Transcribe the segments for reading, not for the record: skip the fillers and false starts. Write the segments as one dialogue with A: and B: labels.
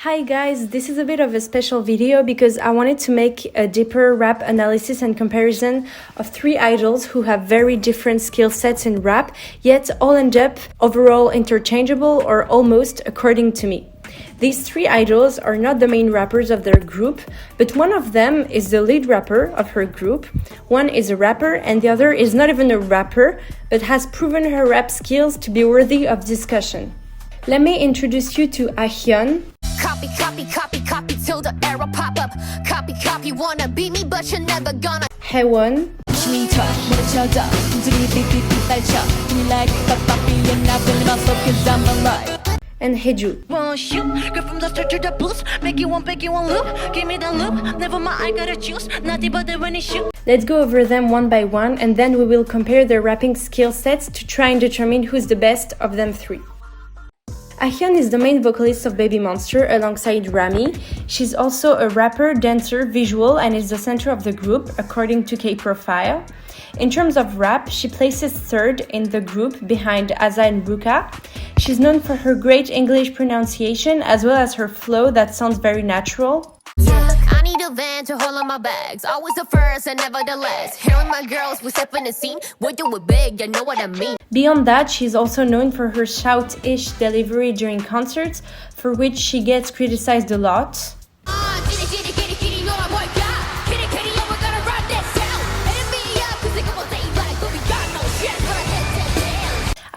A: Hi guys, this is a bit of a special video because I wanted to make a deeper rap analysis and comparison of three idols who have very different skill sets in rap, yet all end up overall interchangeable or almost, according to me. These three idols are not the main rappers of their group, but one of them is the lead rapper of her group, one is a rapper, and the other is not even a rapper, but has proven her rap skills to be worthy of discussion. Let me introduce you to Ahyeon.
B: Copy, copy, copy, copy till the arrow pop up. Copy, copy, wanna be me, but you're never gonna.
A: Haewon. And Hyeju. Let's go over them one by one and then we will compare their rapping skill sets to try and determine who's the best of them three. Ahyeon is the main vocalist of Baby Monster alongside Rami. She's also a rapper, dancer, visual, and is the center of the group, according to K-Profile. In terms of rap, she places third in the group behind Aza and Ruka. She's known for her great English pronunciation as well as her flow that sounds very natural.
B: I need a van to hold on my bags. Always the first and never the last. Here with my girls, we step in the scene. We do it big, you know what I mean.
A: Beyond that, she's also known for her shout-ish delivery during concerts, for which she gets criticized a lot.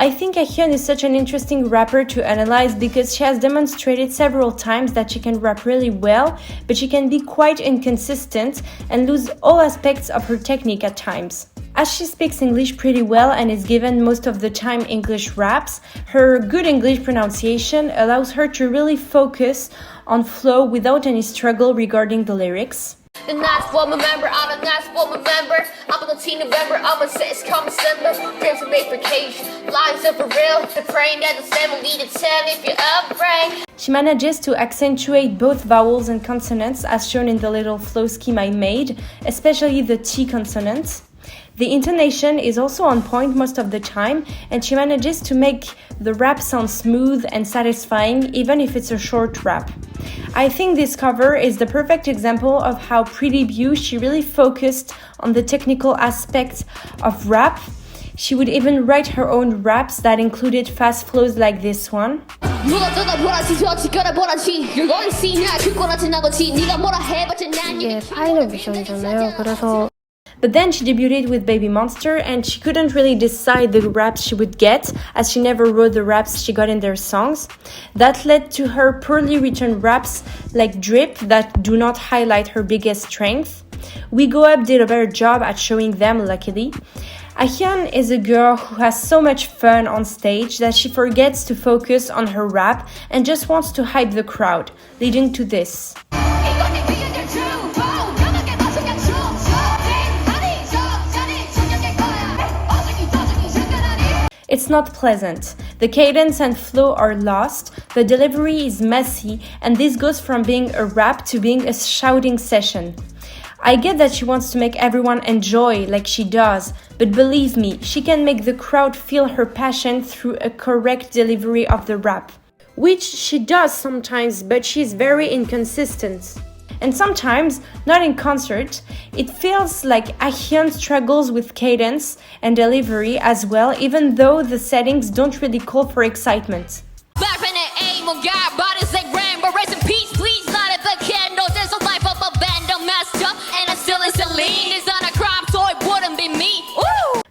A: I think Ahyeon is such an interesting rapper to analyze because she has demonstrated several times that she can rap really well, but she can be quite inconsistent and lose all aspects of her technique at times. As she speaks English pretty well and is given most of the time English raps, her good English pronunciation allows her to really focus on flow without any struggle regarding the lyrics.
B: The nice woman member, I'm a nice woman member. I'm a Latina member, I'm a sex common sender. Dreams are made for cage, lies are for real. The praying that the 7 lead to 10 if you're afraid.
A: She manages to accentuate both vowels and consonants as shown in the little flow scheme I made, especially the T consonant. The intonation is also on point most of the time, and she manages to make the rap sound smooth and satisfying even if it's a short rap. I think this cover is the perfect example of how pre-debut she really focused on the technical aspects of rap. She would even write her own raps that included fast flows like this one. But then she debuted with Baby Monster and she couldn't really decide the raps she would get as she never wrote the raps she got in their songs. That led to her poorly written raps like Drip that do not highlight her biggest strength. We Go Up did a better job at showing them, luckily. Ahyeon is a girl who has so much fun on stage that she forgets to focus on her rap and just wants to hype the crowd, leading to this. It's not pleasant. The cadence and flow are lost, the delivery is messy, and this goes from being a rap to being a shouting session. I get that she wants to make everyone enjoy like she does, but believe me, she can make the crowd feel her passion through a correct delivery of the rap. Which she does sometimes, but she's very inconsistent. And sometimes, not in concert, it feels like Ahyeon struggles with cadence and delivery as well, even though the settings don't really call for excitement.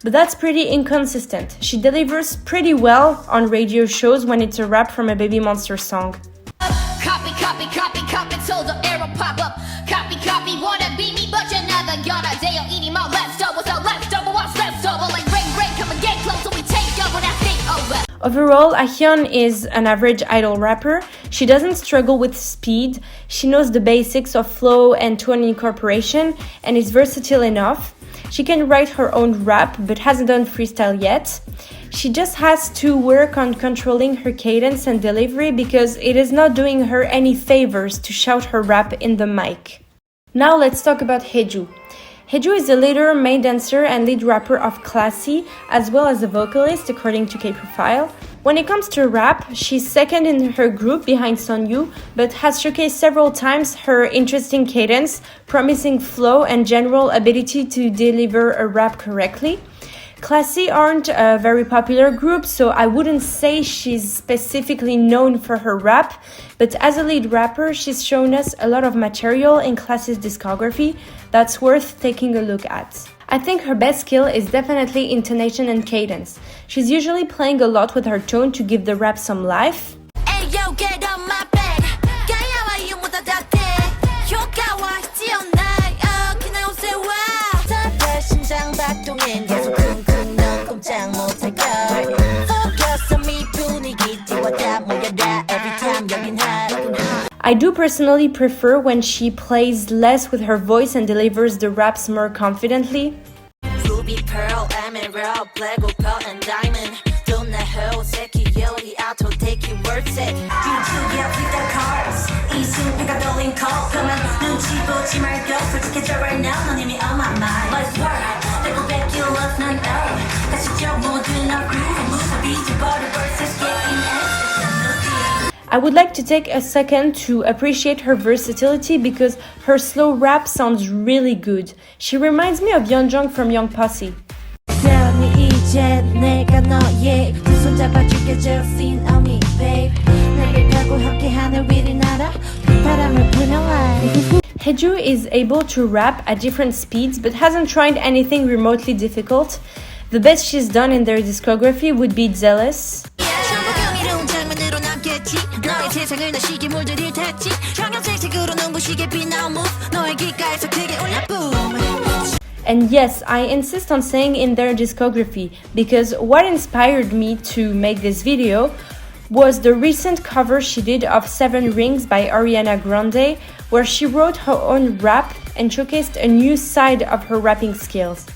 A: But that's pretty inconsistent. She delivers pretty well on radio shows when it's a rap from a Baby Monster song.
B: Copy, copy, copy, copy till the arrow pop up. Copy, copy, wanna be me, but you're never gonna. They are eating my left double, so left double, what's left double? Like rain, rain, come and get close, so we take over that thing over.
A: Overall, Ahyeon is an average idol rapper. She doesn't struggle with speed. She knows the basics of flow and tone incorporation and is versatile enough. She can write her own rap, but hasn't done freestyle yet. She just has to work on controlling her cadence and delivery because it is not doing her any favors to shout her rap in the mic. Now let's talk about Hyeju. Hyeju is the leader, main dancer, and lead rapper of Classy, as well as a vocalist, according to K-Profile. When it comes to rap, she's second in her group behind Sunyu, but has showcased several times her interesting cadence, promising flow, and general ability to deliver a rap correctly. Classy aren't a very popular group, so I wouldn't say she's specifically known for her rap, but as a lead rapper, she's shown us a lot of material in Classy's discography that's worth taking a look at. I think her best skill is definitely intonation and cadence. She's usually playing a lot with her tone to give the rap some life.
B: Ayo, get on my bed. 가야와 이용보다 닿대. 효과와 지어나요. 그냥 오세요. 다 심장 박동엔 계속 쿵쿵 넌 꼼짝 못할 걸. Focus on me 분위기 띄워다 모여라. Every time 여긴 hot.
A: I do personally prefer when she plays less with her voice and delivers the raps more confidently.
B: Ruby, pearl, emerald, black opal, and diamond. Don't let her take you the auto take it worth it. You yeah, with the cards. 이 순간가 떨린 call. 그만 눈치 보지 말고 솔직해져 right now. 넌 이미 on my mind. Let's work. 배고백 you love 난 oh. 가시죠 모든 our groove. 무사비 버려 versus getting it.
A: I would like to take a second to appreciate her versatility because her slow rap sounds really good. She reminds me of Yeonjung from Young Posse.
B: 이제 내가 너의 두 손 잡아줄게 just lean on me babe 내게 가고 함께 하늘 위를 날아 바람을 불어와
A: Hyeju is able to rap at different speeds but hasn't tried anything remotely difficult. The best she's done in their discography would be Zealous.
B: 너의 세상을 나 시계 물들일 테지 청염색색으로 눈부시게 빛나온 move 너의 귓가에서 크게 울려 boom.
A: And yes, I insist on saying in their discography because what inspired me to make this video was the recent cover she did of Seven Rings by Ariana Grande, where she wrote her own rap and showcased a new side of her rapping skills.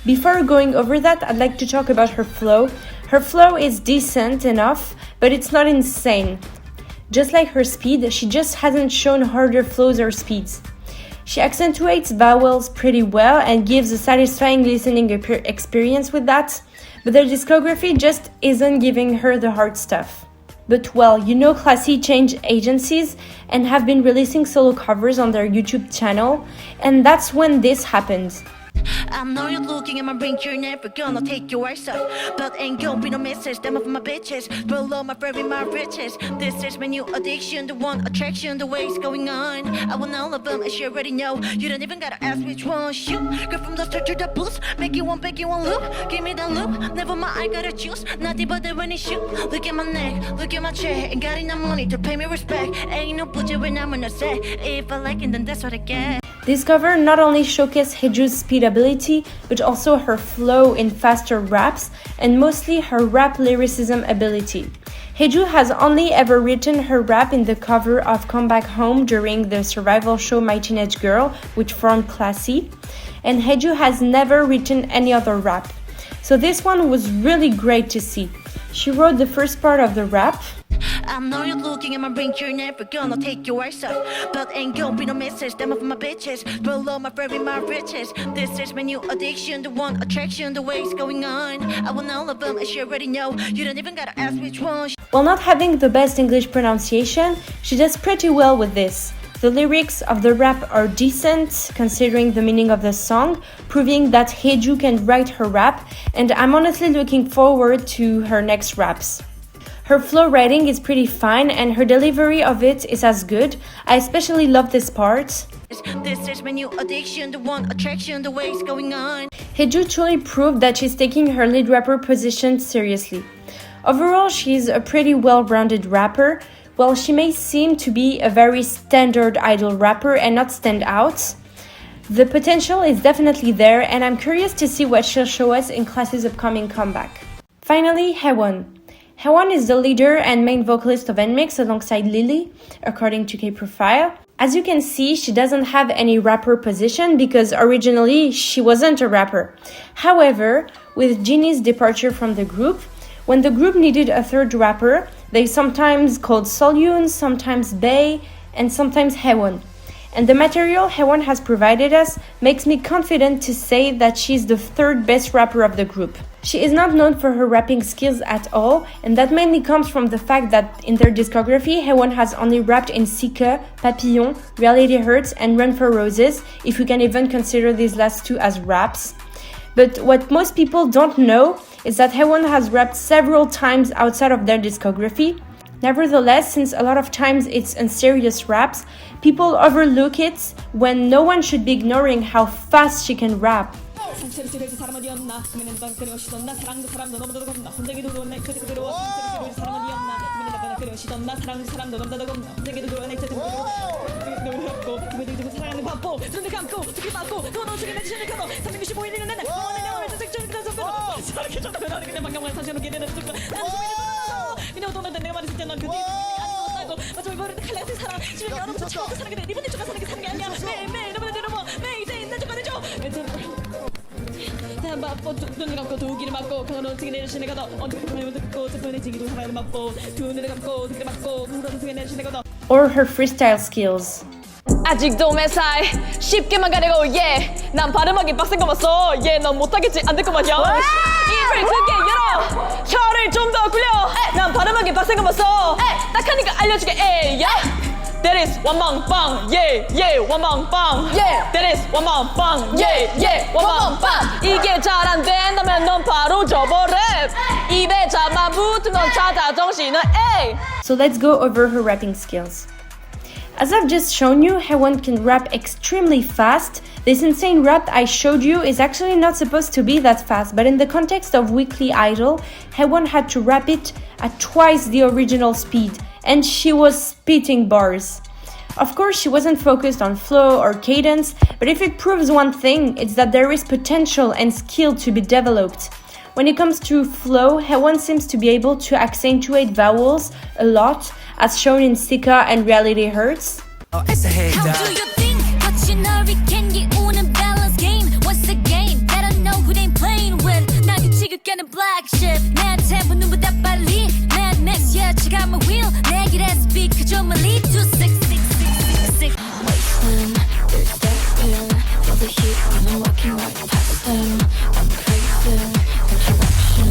A: Before going over that, I'd like to talk about her flow. Her flow is decent enough, but it's not insane. Just like her speed, she just hasn't shown harder flows or speeds. She accentuates vowels pretty well and gives a satisfying listening experience with that, but their discography just isn't giving her the hard stuff. But well, you know Classy changed agencies and have been releasing solo covers on their YouTube channel, and that's when this happened.
B: I know you're looking at my ring, you're never gonna take your eyes off. But ain't gonna be no misses, them of my bitches. Below my very my riches. This is my new addiction, the one attraction, the way it's going on. I want all of them, as you already know. You don't even gotta ask which one. Shoot, go from the start to the boost. Make you one loop. Give me the loop, never mind, I gotta choose. Nothing but the when it shoot. Look at my neck, look at my chair. Ain't got enough money to pay me respect. Ain't no budget when I'm gonna say. If I like it, then that's what I get.
A: This cover not only showcased Hyeju's speed ability, but also her flow in faster raps, and mostly her rap lyricism ability. Hyeju has only ever written her rap in the cover of Come Back Home during the survival show My Teenage Girl, which formed Classy, and Hyeju has never written any other rap. So this one was really great to see. She wrote the first part of the rap.
B: I know you're looking at my ring, you're never gonna take your eyes off. But ain't gonna be no misses, them of my bitches. Below my very my riches. This is my new addiction, the one attraction, the way it's going on. I want all of them, as you already know. You don't even gotta ask which one.
A: While not having the best English pronunciation, she does pretty well with this. The lyrics of the rap are decent, considering the meaning of the song, proving that Hyeju can write her rap, and I'm honestly looking forward to her next raps. Her flow writing is pretty fine, and her delivery of it is as good. I especially love this part.
B: This is my new addiction, the one attraction, the way it's going on.
A: Hyeju truly proved that she's taking her lead rapper position seriously. Overall, she's a pretty well-rounded rapper. While she may seem to be a very standard idol rapper and not stand out, the potential is definitely there, and I'm curious to see what she'll show us in Classy's upcoming comeback. Finally, Haewon. Haewon is the leader and main vocalist of NMIXX alongside Lily, according to K-Profile. As you can see, she doesn't have any rapper position because originally she wasn't a rapper. However, with Jinny's departure from the group, when the group needed a third rapper, they sometimes called Solyun, sometimes Bae, and sometimes Haewon. and the material Haewon has provided us makes me confident to say that she's the third best rapper of the group. She is not known for her rapping skills at all, and that mainly comes from the fact that in their discography, Haewon has only rapped in Seeker, Papillon, Reality Hurts, and Run for Roses, if we can even consider these last two as raps. But what most people don't know is that Haewon has rapped several times outside of their discography. Nevertheless, since a lot of times it's unserious raps, people overlook it when no one should be ignoring how fast she can rap. Or her freestyle skills.
C: 아직도 매사에 쉽게만 가려고 난 발음하기 빡센 거 봤어 넌 못하겠지 안 될 거 마냥 입을 크게 열어 혀를 좀 더 굴려 난 발음하기 빡센 거 봤어 딱 하니까 알려줄게 That is 원망빵 원망빵 That is 원망빵 원망빵 이게 잘 안 된다면 넌 바로 접어랩 입에 잡아 붙은 건 차다 정신은
A: So let's go over her rapping skills. As I've just shown you, Haewon can rap extremely fast. This insane rap I showed you is actually not supposed to be that fast, but in the context of Weekly Idol, Haewon had to rap it at twice the original speed, and she was spitting bars. Of course, she wasn't focused on flow or cadence, but if it proves one thing, it's that there is potential and skill to be developed. When it comes to flow, Haewon seems to be able to accentuate vowels a lot, as shown in Sika and Reality Hurts.
B: How do you think? But you know we can get on a balance game. Once again, better know who they playing with. 나 규칙을 깨는 black ship. 내 tempo 눈보다 빨리. Mad Max, yeah, check out my wheel. 내 길에 speed, 그저 my lead to 66666. Wasteland, there's that pill. Feel the heat when I'm walking right past them. I'm crazy, interruption.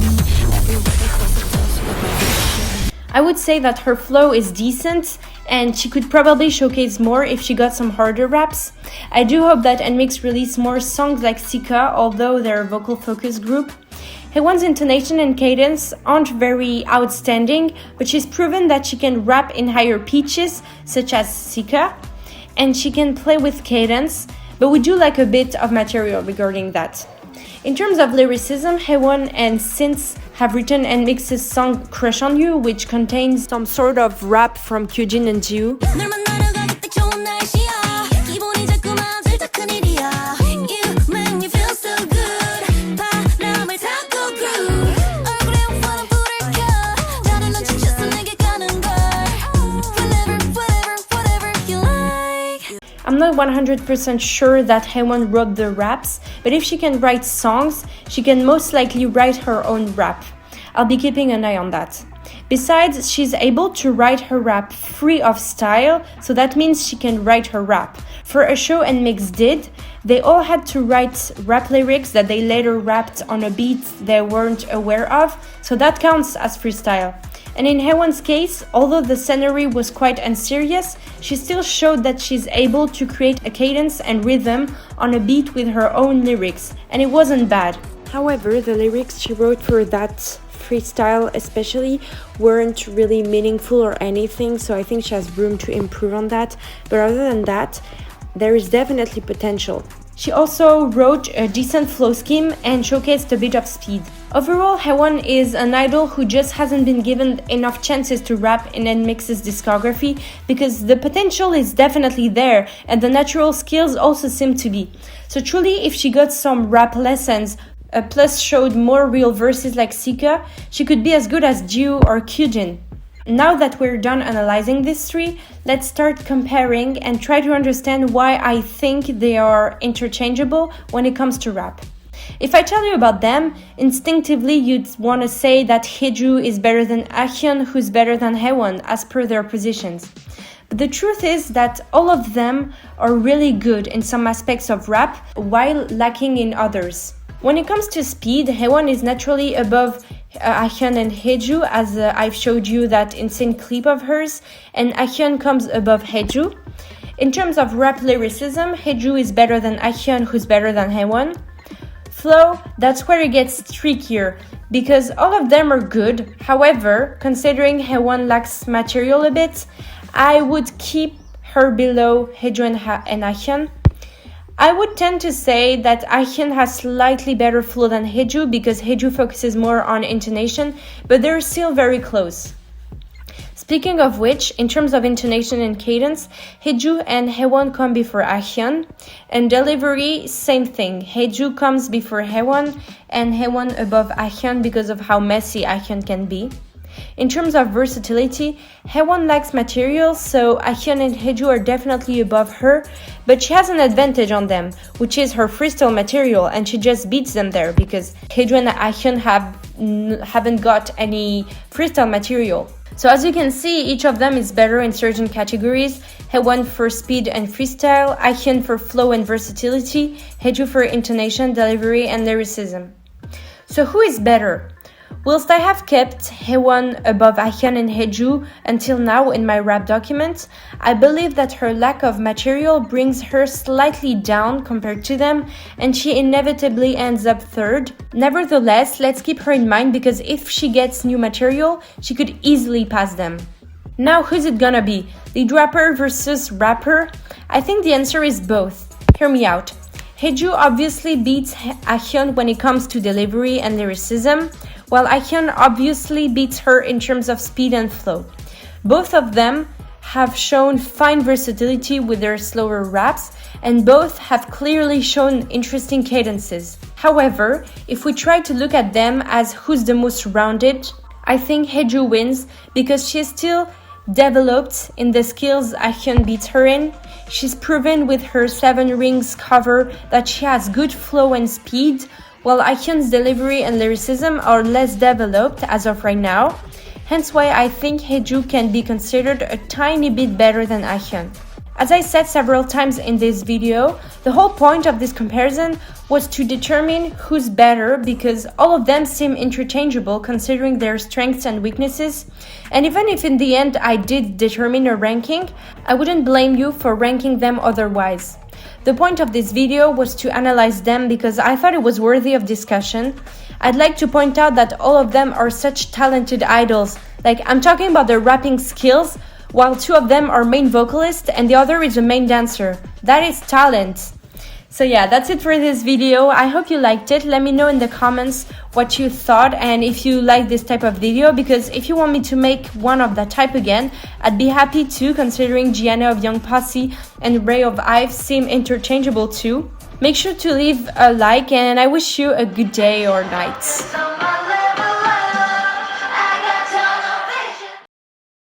B: Everywhere they close the doors with my vision.
A: I would say that her flow is decent, and she could probably showcase more if she got some harder raps. I do hope that NMIXX release more songs like Sika, although they're a vocal focus group. Haewon's intonation and cadence aren't very outstanding, but she's proven that she can rap in higher pitches, such as Sika, and she can play with cadence, but we do like a bit of material regarding that. In terms of lyricism, Haewon and Synths have written NMIXX's song Crush on You, which contains some sort of rap from Kyujin and Jiwoo. I'm not 100% sure that Haewon wrote the raps, but if she can write songs, she can most likely write her own rap. I'll be keeping an eye on that. Besides, she's able to write her rap free of style, so that means she can write her rap. For a show NMIXX did, they all had to write rap lyrics that they later rapped on a beat they weren't aware of, so that counts as freestyle. And in Haewon's case, although the scenery was quite unserious, she still showed that she's able to create a cadence and rhythm on a beat with her own lyrics, and it wasn't bad. However, the lyrics she wrote for that freestyle especially weren't really meaningful or anything, so I think she has room to improve on that. But other than that, there is definitely potential. She also wrote a decent flow scheme and showcased a bit of speed. Overall, Haewon is an idol who just hasn't been given enough chances to rap in NMIXX's discography, because the potential is definitely there and the natural skills also seem to be. So truly, if she got some rap lessons, plus showed more real verses like Sika, she could be as good as Jiwoo or Kyujin. Now that we're done analyzing these three, let's start comparing and try to understand why I think they are interchangeable when it comes to rap. If I tell you about them, instinctively you'd want to say that Hyeju is better than Ahyeon, who's better than Haewon, as per their positions. But the truth is that all of them are really good in some aspects of rap while lacking in others. When it comes to speed, Haewon is naturally above Ahyeon and Hyeju, as I've showed you that insane clip of hers, and Ahyeon comes above Hyeju. In terms of rap lyricism, Hyeju is better than Ahyeon, who's better than Haewon. Flow, that's where it gets trickier, because all of them are good. However, considering Haewon lacks material a bit, I would keep her below Hyeju and Ahyeon. I would tend to say that Ahyeon has slightly better flow than Hyeju because Hyeju focuses more on intonation, but they're still very close. Speaking of which, in terms of intonation and cadence, Hyeju and Haewon come before Ahyeon, and delivery, same thing. Hyeju comes before Haewon, and Haewon above Ahyeon because of how messy Ahyeon can be. In terms of versatility, Haewon lacks material, so Ahyeon and Hyeju are definitely above her, but she has an advantage on them, which is her freestyle material, and she just beats them there because Hyeju and Ahyeon haven't got any freestyle material. So as you can see, each of them is better in certain categories. Haewon for speed and freestyle, Ahyeon for flow and versatility, Hyeju for intonation, delivery, and lyricism. So who is better? Whilst I have kept Haewon above Ahyeon and Hyeju until now in my rap document, I believe that her lack of material brings her slightly down compared to them, and she inevitably ends up third. Nevertheless, let's keep her in mind because if she gets new material, she could easily pass them. Now, who's it gonna be? Lead rapper versus rapper? I think the answer is both. Hear me out. Hyeju obviously beats Ahyeon when it comes to delivery and lyricism, while Ahyeon obviously beats her in terms of speed and flow. Both of them have shown fine versatility with their slower raps, and both have clearly shown interesting cadences. However, if we try to look at them as who's the most rounded, I think Hyeju wins because she's still developed in the skills Ahyeon beats her in. She's proven with her 7 Rings cover that she has good flow and speed, while Ahyeon's delivery and lyricism are less developed as of right now, hence why I think Hyeju can be considered a tiny bit better than Ahyeon. As I said several times in this video, the whole point of this comparison was to determine who's better because all of them seem interchangeable considering their strengths and weaknesses, and even if in the end I did determine a ranking, I wouldn't blame you for ranking them otherwise. The point of this video was to analyze them because I thought it was worthy of discussion. I'd like to point out that all of them are such talented idols. Like, I'm talking about their rapping skills, while 2 of them are main vocalists and the other is a main dancer. That is talent. So yeah, that's it for this video. I hope you liked it. Let me know in the comments what you thought and if you like this type of video, because if you want me to make one of that type again, I'd be happy to, considering Gianna of Young Posse and Ray of Ive seem interchangeable too. Make sure to leave a like and I wish you a good day or night.